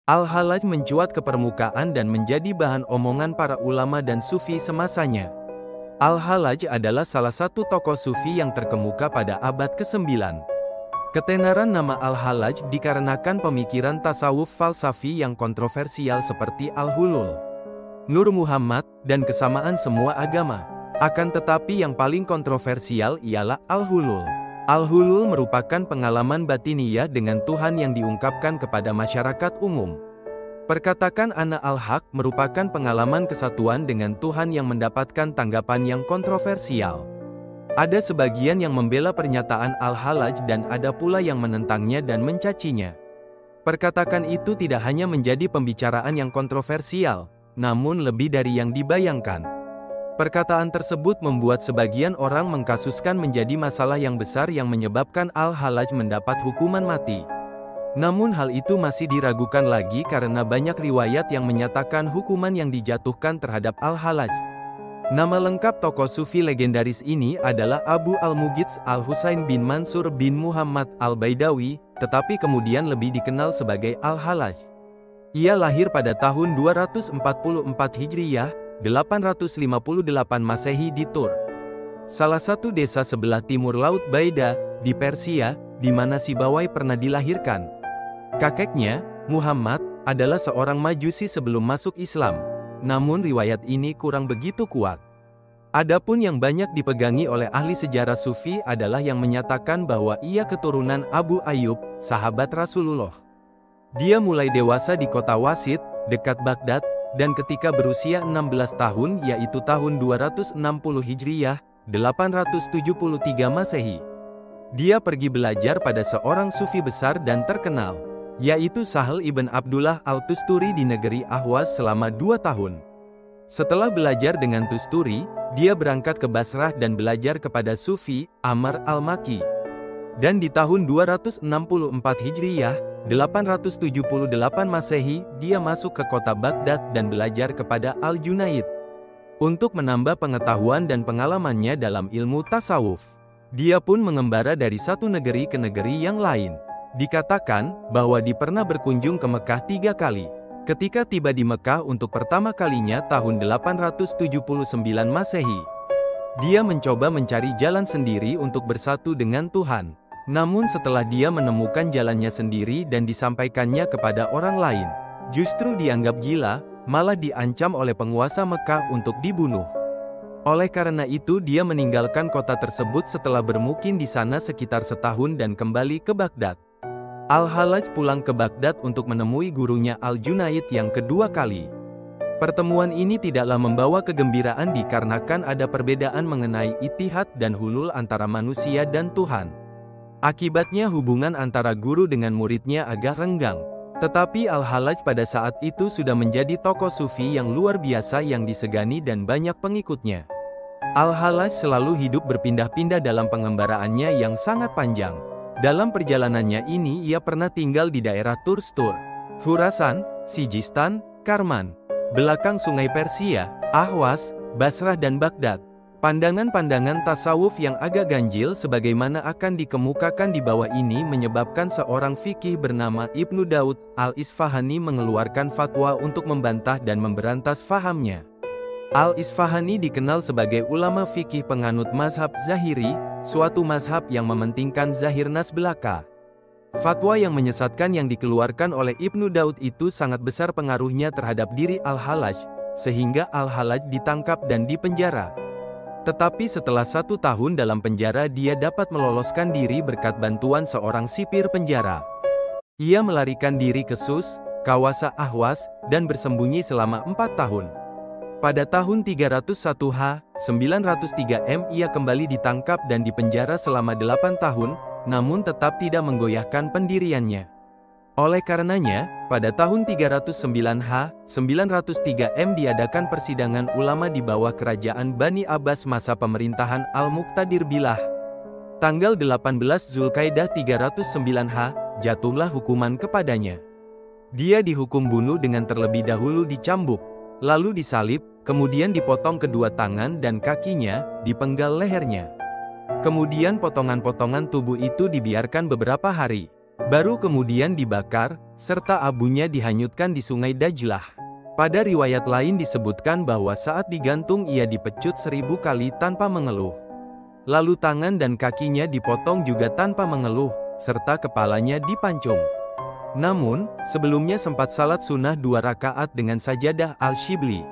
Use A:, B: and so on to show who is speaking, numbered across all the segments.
A: Al-Hallaj mencuat ke permukaan dan menjadi bahan omongan para ulama dan sufi semasanya. Al-Hallaj adalah salah satu tokoh sufi yang terkemuka pada abad ke-9. Ketenaran nama Al-Hallaj dikarenakan pemikiran tasawuf falsafi yang kontroversial seperti Al-Hulul, Nur Muhammad, dan kesamaan semua agama. Akan tetapi yang paling kontroversial ialah Al-Hulul. Al-Hulul merupakan pengalaman batiniyah dengan Tuhan yang diungkapkan kepada masyarakat umum. Perkatakan Ana al-Haq merupakan pengalaman kesatuan dengan Tuhan yang mendapatkan tanggapan yang kontroversial. Ada sebagian yang membela pernyataan Al-Hallaj dan ada pula yang menentangnya dan mencacinya. Perkatakan itu tidak hanya menjadi pembicaraan yang kontroversial, namun lebih dari yang dibayangkan. Perkataan tersebut membuat sebagian orang mengkasuskan menjadi masalah yang besar yang menyebabkan Al-Hallaj mendapat hukuman mati. Namun hal itu masih diragukan lagi karena banyak riwayat yang menyatakan hukuman yang dijatuhkan terhadap Al-Hallaj. Nama lengkap tokoh sufi legendaris ini adalah Abu Al-Mughits Al-Husain bin Mansur bin Muhammad Al-Baidawi, tetapi kemudian lebih dikenal sebagai Al-Hallaj. Ia lahir pada tahun 244 Hijriyah, 858 Masehi di Tur, salah satu desa sebelah timur Laut Baida, di Persia, di mana Sibawai pernah dilahirkan. Kakeknya, Muhammad, adalah seorang Majusi sebelum masuk Islam, namun riwayat ini kurang begitu kuat. Adapun yang banyak dipegangi oleh ahli sejarah sufi adalah yang menyatakan bahwa ia keturunan Abu Ayyub, sahabat Rasulullah. Dia mulai dewasa di kota Wasit, dekat Baghdad, dan ketika berusia 16 tahun yaitu tahun 260 Hijriyah, 873 Masehi. Dia pergi belajar pada seorang sufi besar dan terkenal, yaitu Sahl ibn Abdullah al-Tusturi di negeri Ahwaz selama 2 tahun. Setelah belajar dengan Tusturi, dia berangkat ke Basrah dan belajar kepada Sufi Amr al-Maki. Dan di tahun 264 Hijriyah, 878 Masehi, dia masuk ke kota Baghdad dan belajar kepada Al-Junaid. Untuk menambah pengetahuan dan pengalamannya dalam ilmu tasawuf, dia pun mengembara dari satu negeri ke negeri yang lain. Dikatakan bahwa dia pernah berkunjung ke Mekah 3 kali. Ketika tiba di Mekah untuk pertama kalinya tahun 879 Masehi, dia mencoba mencari jalan sendiri untuk bersatu dengan Tuhan. Namun setelah dia menemukan jalannya sendiri dan disampaikannya kepada orang lain, justru dianggap gila, malah diancam oleh penguasa Mekah untuk dibunuh. Oleh karena itu dia meninggalkan kota tersebut setelah bermukim di sana sekitar setahun dan kembali ke Baghdad. Al-Hallaj pulang ke Baghdad untuk menemui gurunya Al-Junaid yang kedua kali. Pertemuan ini tidaklah membawa kegembiraan dikarenakan ada perbedaan mengenai ittihad dan hulul antara manusia dan Tuhan. Akibatnya hubungan antara guru dengan muridnya agak renggang. Tetapi Al-Hallaj pada saat itu sudah menjadi tokoh sufi yang luar biasa yang disegani dan banyak pengikutnya. Al-Hallaj selalu hidup berpindah-pindah dalam pengembaraannya yang sangat panjang. Dalam perjalanannya ini ia pernah tinggal di daerah Turstur, Khurasan, Sijistan, Karman, belakang sungai Persia, Ahwas, Basrah dan Baghdad. Pandangan-pandangan tasawuf yang agak ganjil sebagaimana akan dikemukakan di bawah ini menyebabkan seorang fikih bernama Ibnu Daud Al-Isfahani mengeluarkan fatwa untuk membantah dan memberantas fahamnya. Al-Isfahani dikenal sebagai ulama fikih penganut mazhab Zahiri, suatu mazhab yang mementingkan zahir nas belaka. Fatwa yang menyesatkan yang dikeluarkan oleh Ibnu Daud itu sangat besar pengaruhnya terhadap diri Al-Hallaj, sehingga Al-Hallaj ditangkap dan dipenjara. Tetapi setelah 1 tahun dalam penjara dia dapat meloloskan diri berkat bantuan seorang sipir penjara. Ia melarikan diri ke Sus, kawasan Ahwas, dan bersembunyi selama 4 tahun. Pada tahun 301 903 ia kembali ditangkap dan dipenjara selama 8 tahun, namun tetap tidak menggoyahkan pendiriannya. Oleh karenanya, pada tahun 309 903 diadakan persidangan ulama di bawah kerajaan Bani Abbas masa pemerintahan Al-Muqtadir Bilah. Tanggal 18 Zulkaidah 309 jatuhlah hukuman kepadanya. Dia dihukum bunuh dengan terlebih dahulu dicambuk, lalu disalib, kemudian dipotong kedua tangan dan kakinya, dipenggal lehernya. Kemudian potongan-potongan tubuh itu dibiarkan beberapa hari. baru kemudian dibakar, serta abunya dihanyutkan di sungai Dajlah. Pada riwayat lain disebutkan bahwa saat digantung ia dipecut 1000 kali tanpa mengeluh. Lalu tangan dan kakinya dipotong juga tanpa mengeluh, serta kepalanya dipancung. Namun, sebelumnya sempat salat sunnah 2 rakaat dengan sajadah al-Shibli.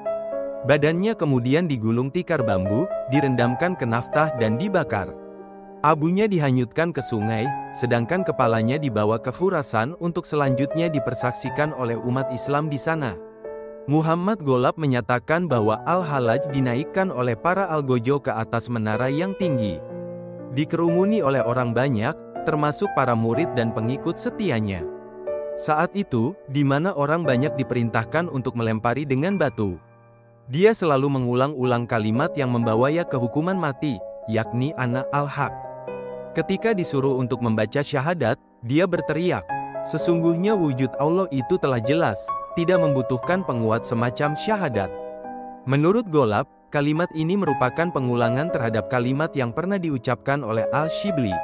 A: Badannya kemudian digulung tikar bambu, direndamkan ke naftah dan dibakar. Abunya dihanyutkan ke sungai, sedangkan kepalanya dibawa ke Khurasan untuk selanjutnya dipersaksikan oleh umat Islam di sana. Muhammad Golab menyatakan bahwa Al-Hallaj dinaikkan oleh para Algojo ke atas menara yang tinggi. Dikerumuni oleh orang banyak, termasuk para murid dan pengikut setianya. Saat itu, di mana orang banyak diperintahkan untuk melempari dengan batu. Dia selalu mengulang-ulang kalimat yang membawanya ke hukuman mati, yakni Ana al-Haq. Ketika disuruh untuk membaca syahadat, dia berteriak, "Sesungguhnya wujud Allah itu telah jelas, tidak membutuhkan penguat semacam syahadat." Menurut Golab, kalimat ini merupakan pengulangan terhadap kalimat yang pernah diucapkan oleh Al-Shibli.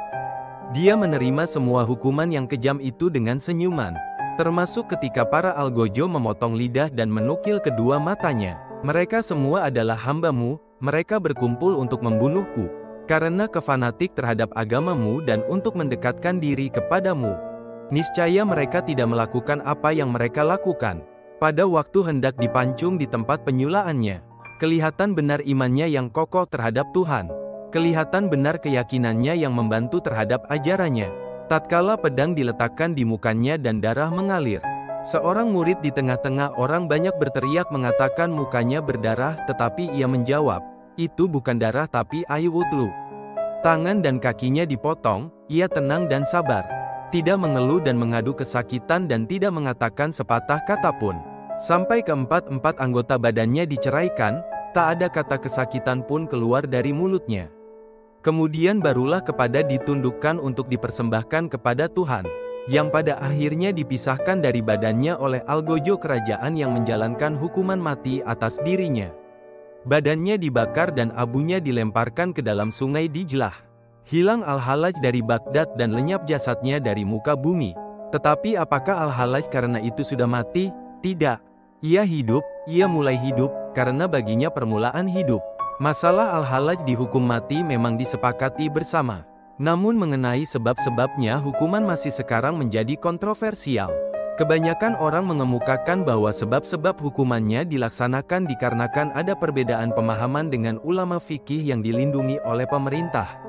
A: Dia menerima semua hukuman yang kejam itu dengan senyuman, termasuk ketika para Algojo memotong lidah dan menukil kedua matanya. "Mereka semua adalah hamba-Mu, mereka berkumpul untuk membunuhku, karena kefanatik terhadap agamamu dan untuk mendekatkan diri kepadamu. Niscaya mereka tidak melakukan apa yang mereka lakukan. Pada waktu hendak dipancung di tempat penyulaannya, kelihatan benar imannya yang kokoh terhadap Tuhan. Kelihatan benar keyakinannya yang membantu terhadap ajarannya. Tatkala pedang diletakkan di mukanya dan darah mengalir. Seorang murid di tengah-tengah orang banyak berteriak mengatakan mukanya berdarah, tetapi ia menjawab, 'Itu bukan darah tapi air wudhu.' Tangan dan kakinya dipotong, ia tenang dan sabar. Tidak mengeluh dan mengadu kesakitan dan tidak mengatakan sepatah kata pun. Sampai keempat-empat anggota badannya diceraikan, tak ada kata kesakitan pun keluar dari mulutnya. Kemudian barulah kepada ditundukkan untuk dipersembahkan kepada Tuhan, yang pada akhirnya dipisahkan dari badannya oleh Algojo kerajaan yang menjalankan hukuman mati atas dirinya. Badannya dibakar dan abunya dilemparkan ke dalam sungai Dijlah. Hilang Al-Hallaj dari Baghdad dan lenyap jasadnya dari muka bumi. Tetapi apakah Al-Hallaj karena itu sudah mati? Tidak. Ia hidup, ia mulai hidup, karena baginya permulaan hidup. Masalah Al-Hallaj dihukum mati memang disepakati bersama. Namun mengenai sebab-sebabnya hukuman masih sekarang menjadi kontroversial. Kebanyakan orang mengemukakan bahwa sebab-sebab hukumannya dilaksanakan dikarenakan ada perbedaan pemahaman dengan ulama fikih yang dilindungi oleh pemerintah.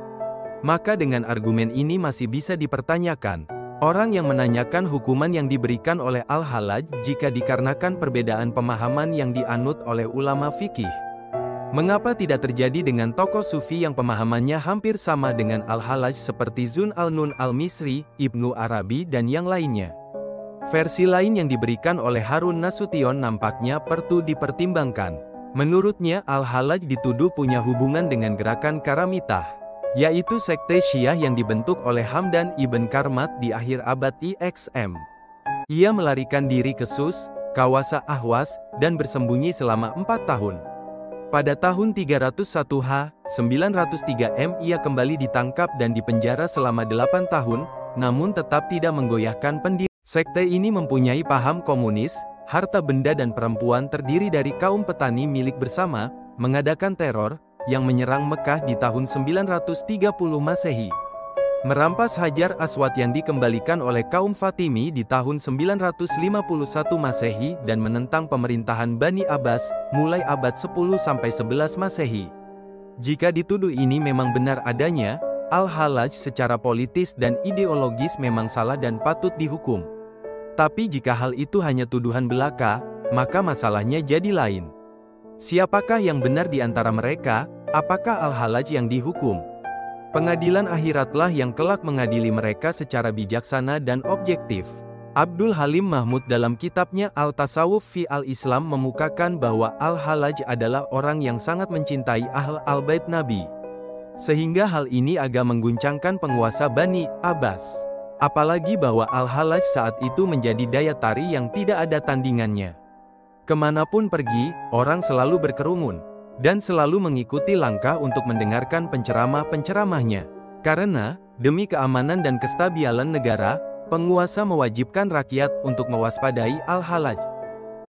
A: Maka dengan argumen ini masih bisa dipertanyakan, orang yang menanyakan hukuman yang diberikan oleh Al-Hallaj jika dikarenakan perbedaan pemahaman yang dianut oleh ulama fikih. Mengapa tidak terjadi dengan tokoh sufi yang pemahamannya hampir sama dengan Al-Hallaj seperti Zun al-Nun al-Misri, Ibnu Arabi dan yang lainnya? Versi lain yang diberikan oleh Harun Nasution nampaknya perlu dipertimbangkan. Menurutnya Al-Hallaj dituduh punya hubungan dengan gerakan Karamitah, yaitu sekte Syiah yang dibentuk oleh Hamdan ibn Karmat di akhir abad IXM. Ia melarikan diri ke Sus, Kawasa Ahwas, dan bersembunyi selama 4 tahun. Pada tahun 301 903 ia kembali ditangkap dan dipenjara selama 8 tahun, namun tetap tidak menggoyahkan pendiri. Sekte ini mempunyai paham komunis, harta benda dan perempuan terdiri dari kaum petani milik bersama, mengadakan teror, yang menyerang Mekah di tahun 930 Masehi. Merampas Hajar Aswad yang dikembalikan oleh kaum Fatimi di tahun 951 Masehi dan menentang pemerintahan Bani Abbas, mulai abad 10-11 Masehi. Jika dituduh ini memang benar adanya, Al-Hallaj secara politis dan ideologis memang salah dan patut dihukum. Tapi jika hal itu hanya tuduhan belaka, maka masalahnya jadi lain. Siapakah yang benar di antara mereka? Apakah Al-Hallaj yang dihukum? Pengadilan akhiratlah yang kelak mengadili mereka secara bijaksana dan objektif. Abdul Halim Mahmud dalam kitabnya Al-Tasawuf fi Al-Islam memukakan bahwa Al-Hallaj adalah orang yang sangat mencintai Ahl al-Bait Nabi. Sehingga hal ini agak mengguncangkan penguasa Bani Abbas. Apalagi bahwa Al-Hallaj saat itu menjadi daya tarik yang tidak ada tandingannya. Kemanapun pergi, orang selalu berkerumun, dan selalu mengikuti langkah untuk mendengarkan penceramah-penceramahnya. Karena, demi keamanan dan kestabilan negara, Penguasa mewajibkan rakyat untuk mewaspadai Al-Halaj.